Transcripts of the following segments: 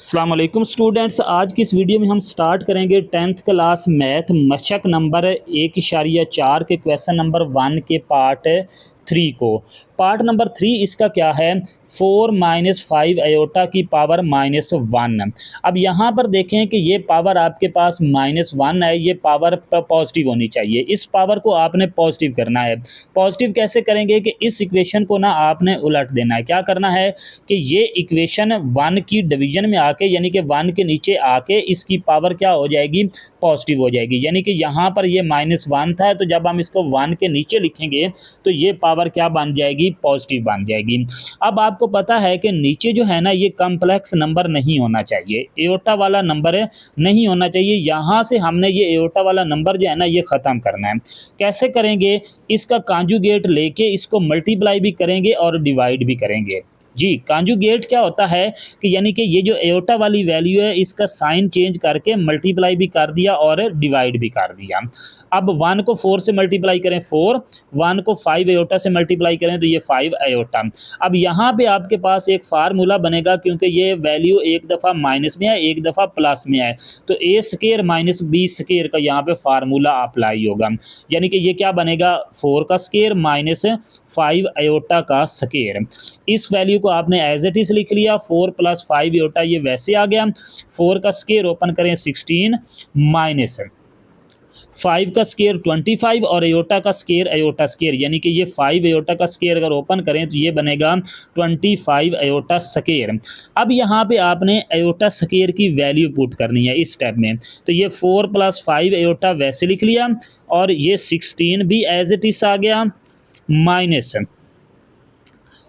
अस्सलाम वालेकुम स्टूडेंट्स। आज की इस वीडियो में हम स्टार्ट करेंगे 10th क्लास मैथ मशक नंबर 1.4 के क्वेश्चन नंबर 1 के पार्ट 3 को। पार्ट नंबर 3 इसका क्या है, 4 - 5 अयोटा की पावर -1। अब यहाँ पर देखें कि ये पावर आपके पास -1 है, ये पावर पॉजिटिव होनी चाहिए। इस पावर को आपने पॉजिटिव करना है। पॉजिटिव कैसे करेंगे कि इस इक्वेशन को ना आपने उलट देना है। क्या करना है कि ये इक्वेशन 1 की डिवीजन में आके, यानी कि 1 के नीचे आके इसकी पावर क्या हो जाएगी, पॉजिटिव हो जाएगी। यानी कि यहाँ पर ये -1 था, तो जब हम इसको 1 के नीचे लिखेंगे तो ये पावर क्या बन जाएगी, पॉजिटिव बन जाएगी। अब आपको पता है कि नीचे जो है ना, ये कॉम्प्लेक्स नंबर नहीं होना चाहिए, एयोटा वाला नंबर नहीं होना चाहिए। यहाँ से हमने ये एयोटा वाला नंबर जो है ना, ये ख़त्म करना है। कैसे करेंगे, इसका कॉन्जुगेट लेके इसको मल्टीप्लाई भी करेंगे और डिवाइड भी करेंगे। जी, कॉन्जुगेट क्या होता है कि यानी कि ये जो एयोटा वाली वैल्यू है, इसका साइन चेंज करके मल्टीप्लाई भी कर दिया और डिवाइड भी कर दिया। अब 1 को 4 से मल्टीप्लाई करें 4, 1 को 5 एयोटा से मल्टीप्लाई करें तो ये 5 एयोटा। अब यहाँ पे आपके पास एक फार्मूला बनेगा, क्योंकि ये वैल्यू एक दफ़ा माइनस में है, एक दफ़ा प्लस में है, तो ए स्केयर माइनस बी स्केयर का यहाँ पे फार्मूला अप्लाई होगा। यानी कि ये क्या बनेगा, 4 का स्केयर माइनस 5 एयोटा का स्केयर। इस वैल्यू को आपने एज इट इज लिख लिया, 4 + 5 एयोटा ये वैसे आ गया। 4 का स्केयर ओपन करें 16 माइनस 5 का स्केयर 25 और एयोटा का स्केयर एयोटा स्केयर, यानी कि ये 5 एयोटा का स्केयर अगर ओपन करें तो ये बनेगा 25 एयोटा स्केयर। अब यहाँ पे आपने एयोटा स्केयर की वैल्यू पुट करनी है इस स्टेप में। तो ये 4 + 5 एयोटा वैसे लिख लिया और ये 16 भी एज इट इज आ गया, माइनस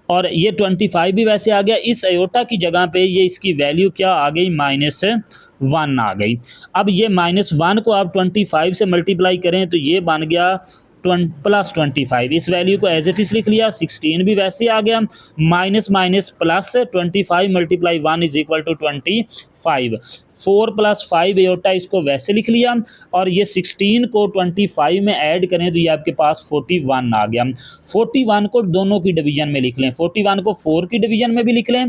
और ये 25 भी वैसे आ गया। इस एयोटा की जगह पे ये इसकी वैल्यू क्या आ गई, -1 आ गई। अब ये -1 को आप 25 से मल्टीप्लाई करें तो ये बन गया +25। इस वैल्यू को एज इट इज लिख लिया, 16 भी वैसे आ गया, माइनस माइनस प्लस 25 × 1 = 25। 4 + 5 एयोटा इसको वैसे लिख लिया और ये 16 को 25 में ऐड करें तो ये आपके पास 41 आ गया। 41 को दोनों की डिवीजन में लिख लें, 41 को 4 की डिवीजन में भी लिख लें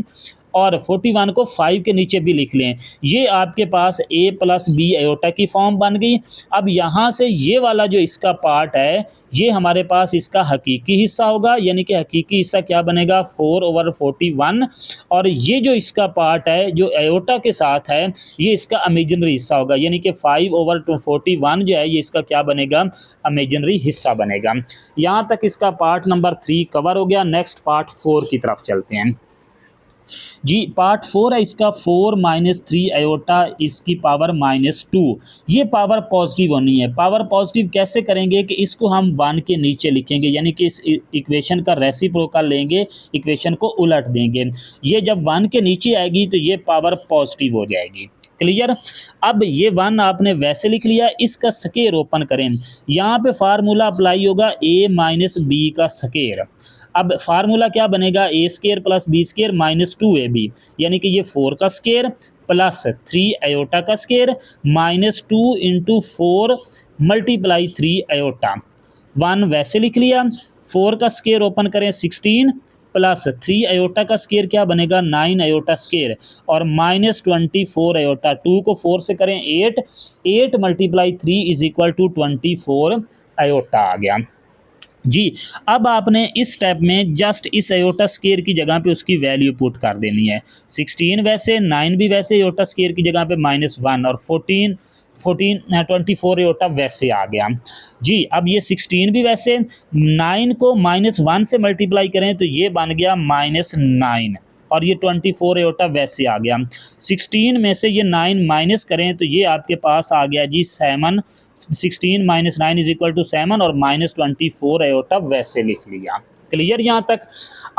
और 41 को 5 के नीचे भी लिख लें। ये आपके पास a + b एयोटा की फॉर्म बन गई। अब यहाँ से ये वाला जो इसका पार्ट है, ये हमारे पास इसका हकीकी हिस्सा होगा, यानी कि हकीकी हिस्सा क्या बनेगा, 4/41। और ये जो इसका पार्ट है जो एयोटा के साथ है, ये इसका इमेजिनरी हिस्सा होगा, यानी कि 5/41 जो है ये इसका क्या बनेगा, इमेजिनरी हिस्सा बनेगा। यहाँ तक इसका पार्ट नंबर 3 कवर हो गया। नेक्स्ट पार्ट 4 की तरफ चलते हैं। जी, पार्ट 4 है इसका, 4 - 3 एयोटा इसकी पावर -2। ये पावर पॉजिटिव होनी है। पावर पॉजिटिव कैसे करेंगे कि इसको हम 1 के नीचे लिखेंगे, यानी कि इस इक्वेशन का रेसिप्रोकल लेंगे, इक्वेशन को उलट देंगे। ये जब 1 के नीचे आएगी तो ये पावर पॉजिटिव हो जाएगी। क्लियर। अब ये 1 आपने वैसे लिख लिया, इसका स्केयर ओपन करें, यहाँ पे फार्मूला अप्लाई होगा a - b का स्केयर। अब फार्मूला क्या बनेगा, a² + b² -2ab, यानी कि ये 4 का स्केयर प्लस 3 एयोटा का स्केयर -2 × 4 × 3 एयोटा। 1 वैसे लिख लिया, 4 का स्केयर ओपन करें 16 प्लस 3 एयोटा का स्केयर क्या बनेगा, 9 एयोटा स्केयर और -24 एयोटा। 2 को 4 से करें 8 × 3 = 24 एयोटा आ गया। जी, अब आपने इस स्टेप में जस्ट इस एयोटा स्केयर की जगह पे उसकी वैल्यू पुट कर देनी है। 16 वैसे, 9 भी वैसे, एयोटा स्केयर की जगह पे -1 और 24 एयोटा वैसे आ गया। जी, अब ये 16 भी वैसे, 9 को -1 से मल्टीप्लाई करें तो ये बन गया -9 और ये 24 एयोटा वैसे आ गया। 16 में से ये 9 माइनस करें तो ये आपके पास आ गया जी 7। 16 - 9 = 7 और -24 एयोटा वैसे लिख लिया। क्लियर यहाँ तक।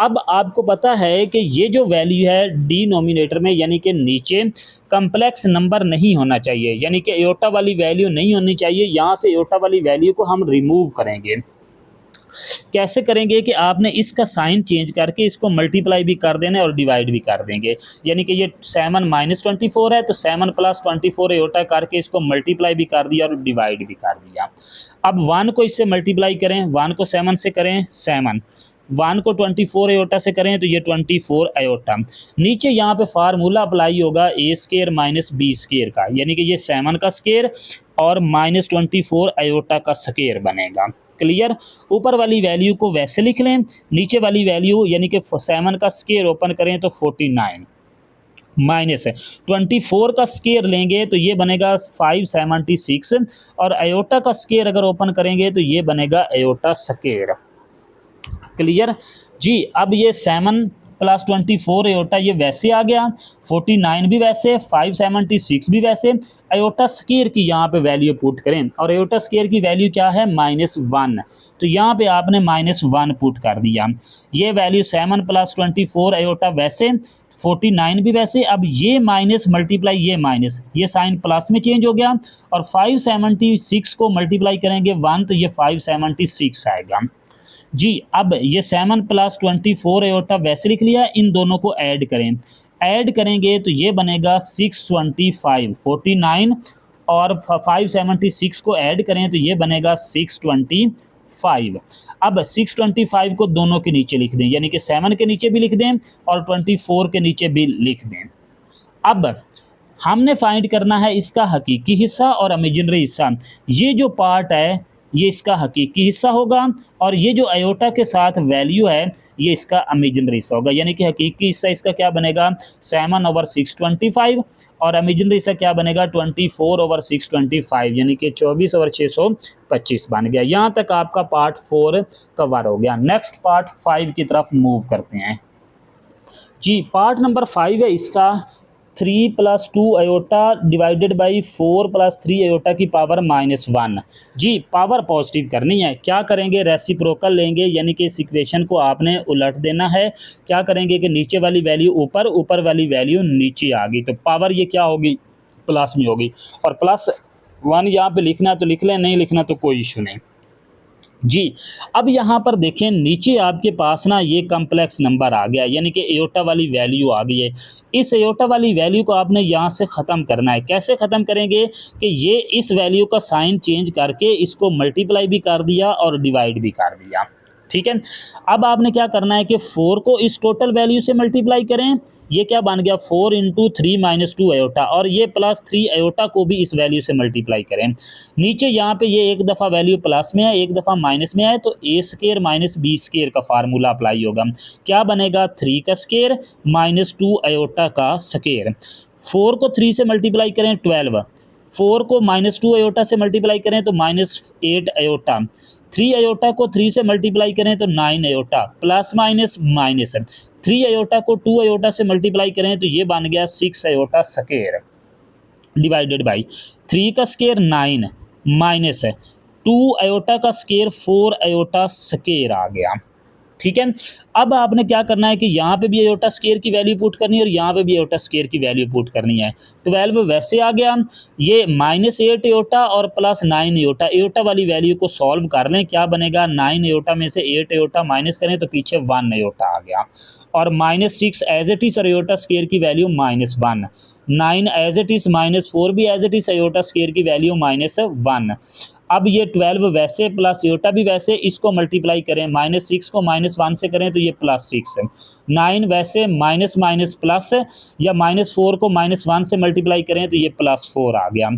अब आपको पता है कि ये जो वैल्यू है डिनोमिनेटर में, यानी कि नीचे कम्प्लेक्स नंबर नहीं होना चाहिए, यानी कि एयोटा वाली वैल्यू नहीं होनी चाहिए। यहाँ से एयोटा वाली वैल्यू को हम रिमूव करेंगे। कैसे करेंगे कि आपने इसका साइन चेंज करके इसको मल्टीप्लाई भी कर देना और डिवाइड भी कर देंगे। यानी कि ये 7 - 24 है, तो 7 + 24 एयोटा करके इसको मल्टीप्लाई भी कर दिया और डिवाइड भी कर दिया। अब 1 को इससे मल्टीप्लाई करें, 1 को 7 से करें 7, 1 को 24 आयोटा से करें तो ये 24 आयोटा। नीचे यहाँ पे फार्मूला अप्लाई होगा ए स्केयर माइनस बी स्केयर का, यानी कि ये 7 का स्केयर और माइनस 24 आयोटा का स्केयर बनेगा। क्लियर। ऊपर वाली वैल्यू को वैसे लिख लें, नीचे वाली वैल्यू यानी कि 7 का स्केयर ओपन करें तो 49 माइनस 24 का स्केयर लेंगे तो ये बनेगा 576 और आयोटा का स्केयर अगर ओपन करेंगे तो ये बनेगा आयोटा स्केयर। क्लियर जी। अब ये 7 प्लस 24 आयोटा ये वैसे आ गया, 49 भी वैसे, 576 भी वैसे। आयोटा स्केयर की यहाँ पे वैल्यू पुट करें और आयोटा स्केयर की वैल्यू क्या है -1, तो यहाँ पे आपने -1 पुट कर दिया। ये वैल्यू 7 प्लस 24 आयोटा वैसे, 49 भी वैसे। अब ये माइनस मल्टीप्लाई ये माइनस, ये साइन प्लस में चेंज हो गया और 576 को मल्टीप्लाई करेंगे 1 तो ये 576 आएगा जी। अब ये 7 प्लस 24 आयोटा वैसे लिख लिया, इन दोनों को ऐड करें, ऐड करेंगे तो ये बनेगा 625, 49 और 576 को ऐड करें तो ये बनेगा 625। अब 625 को दोनों के नीचे लिख दें, यानी कि 7 के नीचे भी लिख दें और 24 के नीचे भी लिख दें। अब हमने फाइंड करना है इसका हकीकी हिस्सा और इमेजिनरी हिस्सा। ये जो पार्ट है ये इसका हकीकी हिस्सा होगा और ये जो आयोटा के साथ वैल्यू है ये इसका इमेजिनरी हिस्सा होगा, यानी कि हकीकी हिस्सा इसका क्या बनेगा 7/625 और इमेजिनरी हिस्सा क्या बनेगा 24/625, यानी कि 24/625 बन गया। यहाँ तक आपका पार्ट 4 कवर हो गया। नेक्स्ट पार्ट 5 की तरफ मूव करते हैं जी। पार्ट नंबर 5 है इसका 3 + 2 आयोटा डिवाइडेड बाई 4 + 3 आयोटा की पावर -1 जी। पावर पॉजिटिव करनी है, क्या करेंगे रेसिप्रोकल लेंगे, यानी कि इस इक्वेशन को आपने उलट देना है। क्या करेंगे कि नीचे वाली वैल्यू ऊपर, ऊपर वाली वैल्यू नीचे आ गई तो पावर ये क्या होगी प्लस में होगी और +1 यहाँ पे लिखना तो लिख लें, नहीं लिखना तो कोई इशू नहीं जी। अब यहाँ पर देखें नीचे आपके पास ना ये कम्प्लेक्स नंबर आ गया, यानी कि एयोटा वाली वैल्यू आ गई है। इस एयोटा वाली वैल्यू को आपने यहाँ से ख़त्म करना है। कैसे ख़त्म करेंगे कि ये इस वैल्यू का साइन चेंज करके इसको मल्टीप्लाई भी कर दिया और डिवाइड भी कर दिया, ठीक है। अब आपने क्या करना है कि 4 को इस टोटल वैल्यू से मल्टीप्लाई करें, ये क्या बन गया 4 × 3 - 2 आयोटा और ये +3 आयोटा को भी इस वैल्यू से मल्टीप्लाई करें। नीचे यहाँ पे ये एक दफ़ा वैल्यू प्लस में है, एक दफ़ा माइनस में है, तो ए स्केयर माइनस बी स्केयर का फार्मूला अप्लाई होगा। क्या बनेगा 3 का स्केयर -2 आयोटा का स्केयर। 4 को 3 से मल्टीप्लाई करें 12, 4 को -2 आयोटा से मल्टीप्लाई करें तो -8 आयोटा, 3 आयोटा को 3 से मल्टीप्लाई करें तो 9 iota, plus minus minus, 3 iota को 2 आयोटा से मल्टीप्लाई करें तो ये बन गया 6 आयोटा स्केयर डिवाइडेड बाई 3 का स्केयर 9 माइनस 2 आयोटा का स्केयर 4 आयोटा स्केयर आ गया, ठीक है। अब आपने क्या करना है कि यहाँ पे भी आयोटा स्केयर की वैल्यू पुट करनी है और यहाँ पे भी आयोटा स्केयर की वैल्यू पुट करनी है। 12 वैसे आ गया, ये -8 आयोटा और +9 आयोटा, आयोटा वाली वैल्यू को सॉल्व कर लें, क्या बनेगा 9 आयोटा में से 8 आयोटा माइनस करें तो पीछे 1 आयोटा आ गया और -6 एज इट इज़ और आयोटा स्केयर की वैल्यू -1, 9 एज इट इज़, -4 भी as it is, iota square की वैल्यू -1। अब ये 12 वैसे प्लस आयोटा भी वैसे, इसको मल्टीप्लाई करें, -6 को -1 से करें तो ये +6 है, 9 वैसे माइनस माइनस प्लस या -4 को -1 से मल्टीप्लाई करें तो ये +4 आ गया।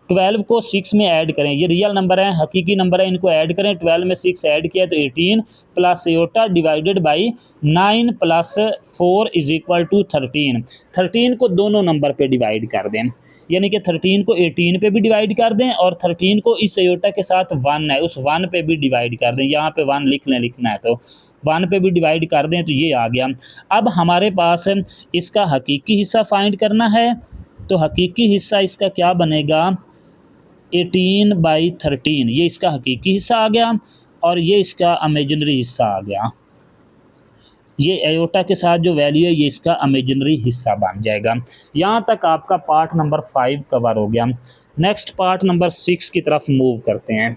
12 को 6 में ऐड करें, ये रियल नंबर है, हकीकी नंबर है, इनको ऐड करें, 12 में 6 ऐड किया तो 18 प्लस आयोटा डिवाइडेड बाई 9 + 4 = 13। 13 को दोनों नंबर पे डिवाइड कर दें, यानी कि 13 को 18 पे भी डिवाइड कर दें और 13 को इस आयोटा के साथ 1 है उस 1 पे भी डिवाइड कर दें, यहाँ पे 1 लिख लें, लिखना है तो 1 पे भी डिवाइड कर दें तो ये आ गया। अब हमारे पास इसका हकीकी हिस्सा फाइंड करना है, तो हकीकी हिस्सा इसका क्या बनेगा 18/13, ये इसका हकीकी हिस्सा आ गया और ये इसका इमेजिनरी हिस्सा आ गया। ये आयोटा के साथ जो वैल्यू है ये इसका इमेजिनरी हिस्सा बन जाएगा। यहाँ तक आपका पार्ट नंबर 5 कवर हो गया। नेक्स्ट पार्ट नंबर 6 की तरफ मूव करते हैं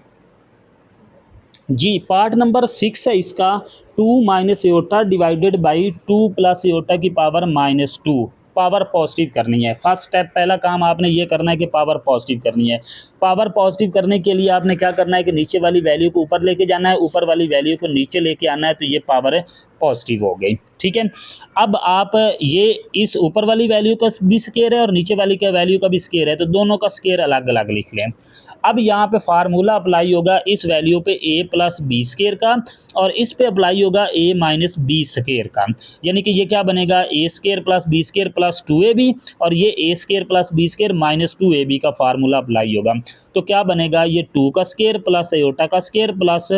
जी। पार्ट नंबर 6 है इसका 2 - आयोटा डिवाइडेड बाई 2 + आयोटा की पावर -2 पावर पॉजिटिव करनी है। फर्स्ट स्टेप, पहला काम आपने ये करना है कि पावर पॉजिटिव करनी है। पावर पॉजिटिव करने के लिए आपने क्या करना है कि नीचे वाली वैल्यू को ऊपर लेके जाना है, ऊपर वाली वैल्यू को नीचे लेके आना है, तो ये पावर पॉजिटिव हो गई। ठीक है, अब आप ये इस ऊपर वाली वैल्यू का भी स्केयर है और नीचे वाली का वैल्यू का भी स्केयर है, तो दोनों का स्केयर अलग अलग लिख लें। अब यहाँ पे फार्मूला अप्लाई होगा इस वैल्यू पे a प्लस बी स्केयर का, और इस पे अप्लाई होगा a माइनस बी स्केयर का। यानी कि ये क्या बनेगा, a square plus B square plus 2ab, और ये a square plus B square minus 2ab का फार्मूला अप्लाई होगा। तो क्या बनेगा, ये 2 का स्केयर प्लस आयोटा का स्केयर प्लस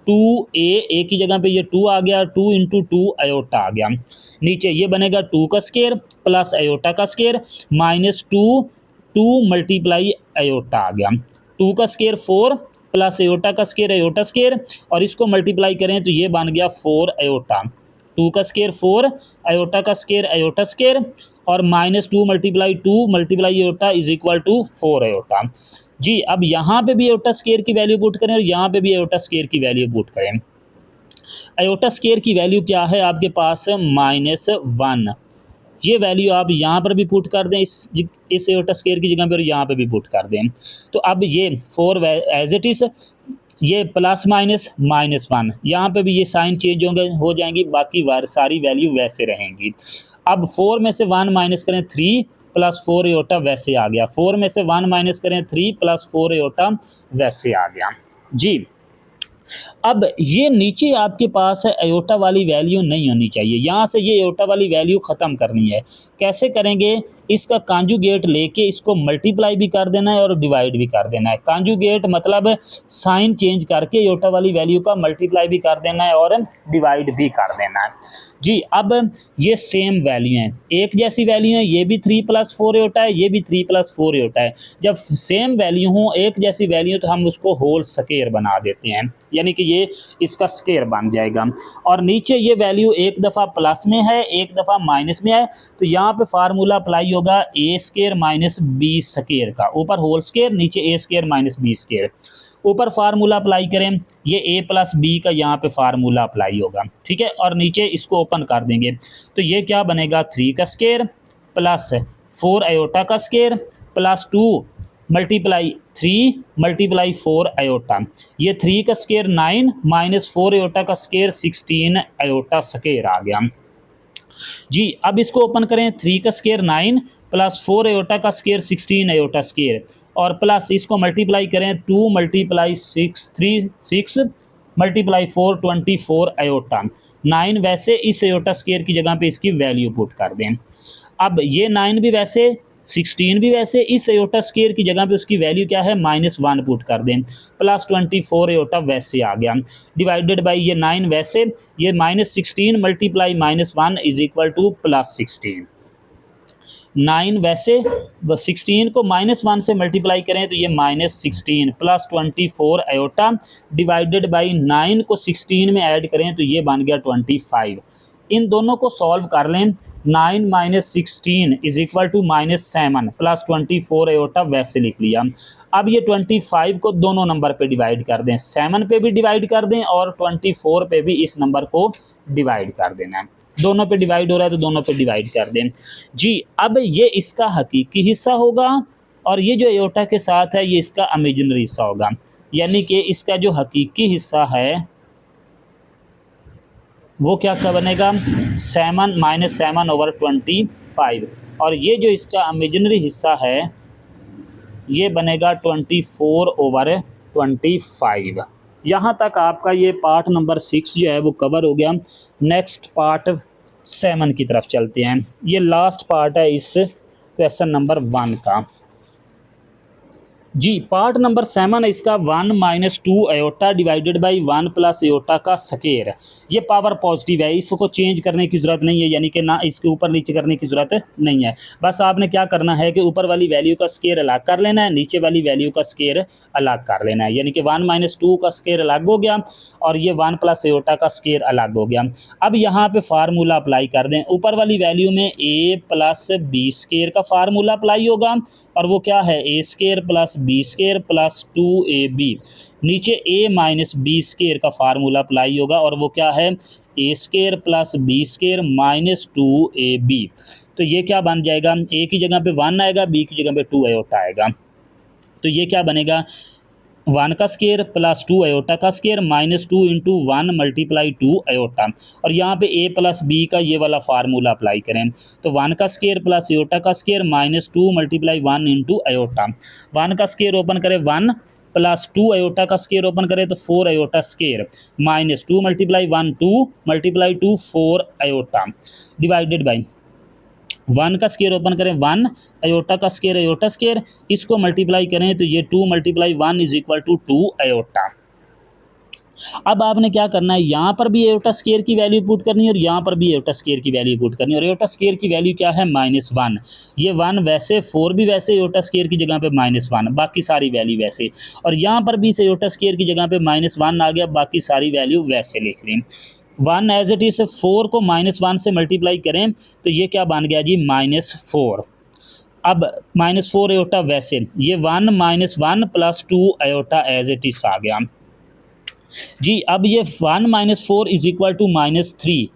2a की जगह पे ये 2 आ गया, 2 इंटू 2 आयोटा आ गया। नीचे ये बनेगा 2 का स्केयर प्लस आयोटा का स्केयर माइनस 2 मल्टीप्लाई आयोटा आ गया। 2 का स्केयर 4 प्लस आयोटा का स्केयर आयोटा स्केयर, और इसको मल्टीप्लाई करें तो ये बन गया 4 आयोटा। 2 का स्केयर 4, आयोटा का स्केयर आयोटा स्केयर, और minus 2 multiply iota is equal to 4 iota. जी, अब यहाँ पे भी आयोटा स्केयर की वैल्यू पुट करें और यहाँ पे भी आयोटा स्केयर की वैल्यू पुट करें। आयोटा स्केयर की वैल्यू क्या है आपके पास, -1। ये वैल्यू आप यहाँ पर भी पुट कर दें, इस आयोटा स्केयर की जगह पर यहाँ पे भी पुट कर दें। तो अब ये 4 एज इट इज़, ये प्लस माइनस -1, यहाँ पे भी ये साइन चेंज हो जाएंगी, बाकी सारी वैल्यू वैसे रहेंगी। अब 4 में से 1 माइनस करें 3 प्लस 4 आयोटा वैसे आ गया। 4 में से 1 माइनस करें 3 प्लस 4 आयोटा वैसे आ गया। जी, अब ये नीचे आपके पास है आयोटा वाली वैल्यू नहीं होनी चाहिए, यहाँ से ये आयोटा वाली वैल्यू ख़त्म करनी है। कैसे करेंगे, इसका कांजुगेट लेके इसको मल्टीप्लाई भी कर देना है और डिवाइड भी कर देना है। कांजुगेट मतलब साइन चेंज करके आयोटा वाली वैल्यू का मल्टीप्लाई भी कर देना है और डिवाइड भी कर देना है। जी, अब ये सेम वैल्यू हैं, एक जैसी वैल्यू है, ये भी 3 + 4 आयोटा है, ये भी 3 + 4 आयोटा है। जब सेम वैल्यू हो, एक जैसी वैल्यू, तो हम उसको होल स्केयर बना देते हैं, यानी कि ये इसका स्केयर बन जाएगा। और नीचे ये वैल्यू एक दफ़ा प्लस में है, एक दफ़ा माइनस में है, तो यहाँ पे फार्मूला अप्लाई होगा a square minus B square का। ऊपर होल स्केयर, नीचे a square minus B square. ऊपर फार्मूला अप्लाई करें, ये a प्लस बी का यहाँ पे फार्मूला अप्लाई होगा। ठीक है, और नीचे इसको ओपन कर देंगे, तो ये क्या बनेगा, 3 का स्केयर प्लस 4 आयोटा का square plus 2 multiply 3 multiply 4 iota. ये 3 का स्केयर 9 माइनस 4 आयोटा का स्केयर 16 आयोटा स्केयर आ गया। जी, अब इसको ओपन करें, 3 का स्केयर 9 प्लस 4 आयोटा का स्केयर 16 आयोटा स्केयर, और प्लस इसको मल्टीप्लाई करें, 2 मल्टीप्लाई 6 मल्टीप्लाई 4 24 आयोटा। 9 वैसे, इस आयोटा स्केयर की जगह पे इसकी वैल्यू पुट कर दें। अब ये 9 भी वैसे, 16 भी वैसे, इस आयोटा स्केयर की जगह पे उसकी वैल्यू क्या है, -1 पुट कर दें, प्लस 24 आयोटा वैसे आ गया, डिवाइडेड बाई ये 9 वैसे, ये -16 मल्टीप्लाई -1 इज इक्वल टू +16। 9 वैसे, 16 को -1 से मल्टीप्लाई करें तो ये -16 प्लस 24 आयोटा, डिवाइडेड बाई 9 को 16 में ऐड करें तो ये बन गया 25। इन दोनों को सॉल्व कर लें, 9 minus 16 is equal to -7 plus 24 iota वैसे लिख लिया। अब ये 25 को दोनों नंबर पे डिवाइड कर दें, 7 पे भी डिवाइड कर दें और 24 पे भी इस नंबर को डिवाइड कर देना है। दोनों पे डिवाइड हो रहा है तो दोनों पे डिवाइड कर दें। जी, अब ये इसका हकीकी हिस्सा होगा और ये जो आयोटा के साथ है ये इसका इमेजिनरी हिस्सा होगा, यानी कि इसका जो हकीकी हिस्सा है वो क्या बनेगा, 7 - 7/25, और ये जो इसका इमेजिनरी हिस्सा है ये बनेगा 24/25। यहाँ तक आपका ये पार्ट नंबर 6 जो है वो कवर हो गया। नेक्स्ट पार्ट 7 की तरफ चलते हैं। ये लास्ट पार्ट है इस क्वेश्चन नंबर 1 का। जी, पार्ट नंबर 7 इसका 1 - 2 iota divided by 1 plus iota का स्केयर। ये पावर पॉजिटिव है, इसको चेंज करने की ज़रूरत नहीं है, यानी कि ना इसके ऊपर नीचे करने की ज़रूरत नहीं है। बस आपने क्या करना है कि ऊपर वाली वैल्यू का स्केयर अलग कर लेना है, नीचे वाली वैल्यू का स्केयर अलग कर लेना है, यानी कि 1 - 2 का स्केयर अलग हो गया और ये 1 प्लस आयोटा का स्केयर अलग हो गया। अब यहाँ पे फार्मूला अप्लाई कर दें, ऊपर वाली वैल्यू में a प्लस बी स्केयर का फार्मूला अप्लाई होगा, और वो क्या है A square plus B square plus 2ab। नीचे ए माइनस बी स्केयर का फार्मूला अप्लाई होगा और वो क्या है A square plus B square minus 2ab। तो ये क्या बन जाएगा, ए की जगह पे 1 आएगा, बी की जगह पे 2 आयोटा आएगा। तो ये क्या बनेगा 1 का स्केयर प्लस 2 आयोटा का square minus 2 into 1 multiply 2 iota. और यहाँ पे a प्लस बी का ये वाला फार्मूला अप्लाई करें तो 1 का स्केयर प्लस आयोटा का square minus 2 multiply 1 into iota. 1 का स्केयर ओपन करें 1 प्लस 2 आयोटा का स्केयर ओपन करें तो 4 iota square minus 2 multiply 1 2 multiply 2 4 iota divided by 1 का स्केयर ओपन करें 1 आयोटा स्केयर इसको मल्टीप्लाई करें तो ये 2 multiply 1 is equal to 2 iota. अब आपने क्या करना है, यहाँ पर भी आयोटा स्केयर की वैल्यू पुट करनी है और यहाँ पर भी आयोटा स्केयर की वैल्यू पुट करनी है। और आयोटा स्केयर की वैल्यू क्या है -1, ये 1 वैसे 4 भी वैसे आयोटा स्केयर की जगह पे -1, बाकी सारी वैल्यू वैसे। और यहाँ पर भी इस आयोटा स्केयर की जगह पे -1 आ गया, बाकी सारी वैल्यू वैसे लिख लें। 1 एज इट इज़ 4 को -1 से मल्टीप्लाई करें तो ये क्या बन गया जी -4। अब -4 आयोटा वैसे, ये 1 -1 plus 2 iota as it is आ गया जी। अब ये 1 -4 इज इक्वल टू -3,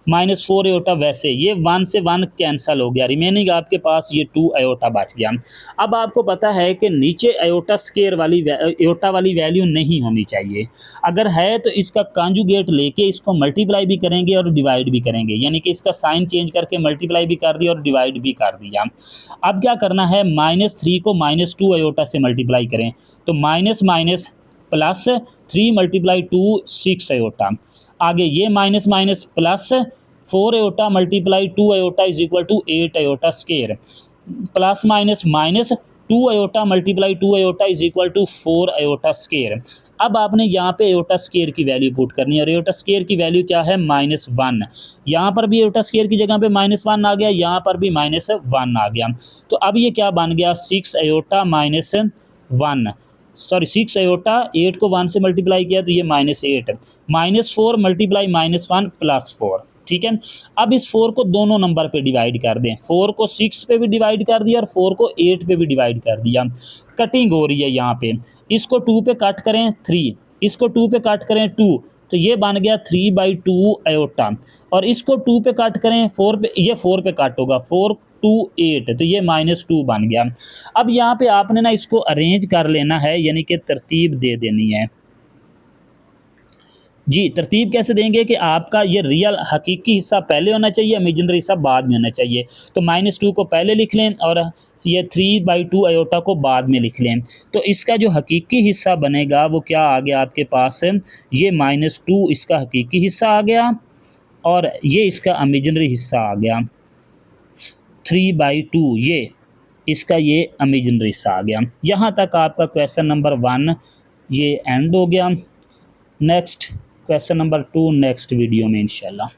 -4 आयोटा वैसे, ये 1 से 1 कैंसिल हो गया, रिमेनिंग आपके पास ये 2 आयोटा बच गया। अब आपको पता है कि नीचे आयोटा स्केयर वाली आयोटा वाली वैल्यू नहीं होनी चाहिए, अगर है तो इसका कॉन्जुगेट लेके इसको मल्टीप्लाई भी करेंगे और डिवाइड भी करेंगे, यानी कि इसका साइन चेंज करके मल्टीप्लाई भी कर दिया और डिवाइड भी कर दिया। अब क्या करना है, -3 को -2 आयोटा से मल्टीप्लाई करें तो minus minus plus 3 multiply 2 6 iota, आगे ये minus minus plus 4 iota multiply 2 iota is equal to 8 iota square, plus minus minus 2 iota multiply 2 iota is equal to 4 iota square. अब आपने यहाँ पे आयोटा स्केयर की वैल्यू पुट करनी है और आयोटा स्केयर की वैल्यू क्या है -1। यहाँ पर भी आयोटा स्केयर की जगह पे -1 आ गया, यहाँ पर भी -1 आ गया। तो अब ये क्या बन गया 6 आयोटा -1, सॉरी 6 आयोटा, 8 को 1 से मल्टीप्लाई किया तो ये -8, -4 मल्टीप्लाई -1 प्लस 4, ठीक है। अब इस 4 को दोनों नंबर पे डिवाइड कर दें, 4 को 6 पे भी डिवाइड कर दिया और 4 को 8 पे भी डिवाइड कर दिया। कटिंग हो रही है यहाँ पे, इसको 2 पे कट करें 3, इसको 2 पे कट करें 2, तो ये बन गया 3/2 आयोटा। और इसको 2 पे कट करें 4 पे, ये 4 पे कट होगा, 4 2 8, तो ये -2 बन गया। अब यहाँ पे आपने ना इसको अरेंज कर लेना है, यानी कि तरतीब दे देनी है जी। तरतीब कैसे देंगे कि आपका ये रियल हकीकी हिस्सा पहले होना चाहिए, इमेजिनरी हिस्सा बाद में होना चाहिए। तो -2 को पहले लिख लें और ये 3/2 आयोटा को बाद में लिख लें। तो इसका जो हकीकी हिस्सा बनेगा वो क्या आ गया आपके पास, ये -2 इसका हकीकी हिस्सा आ गया और ये इसका इमेजिनरी हिस्सा आ गया 3/2, ये इसका ये इमेजिनरी हिस्सा आ गया। यहाँ तक आपका क्वेश्चन नंबर 1 ये एंड हो गया। Next question number 2 next video में इंशाल्लाह।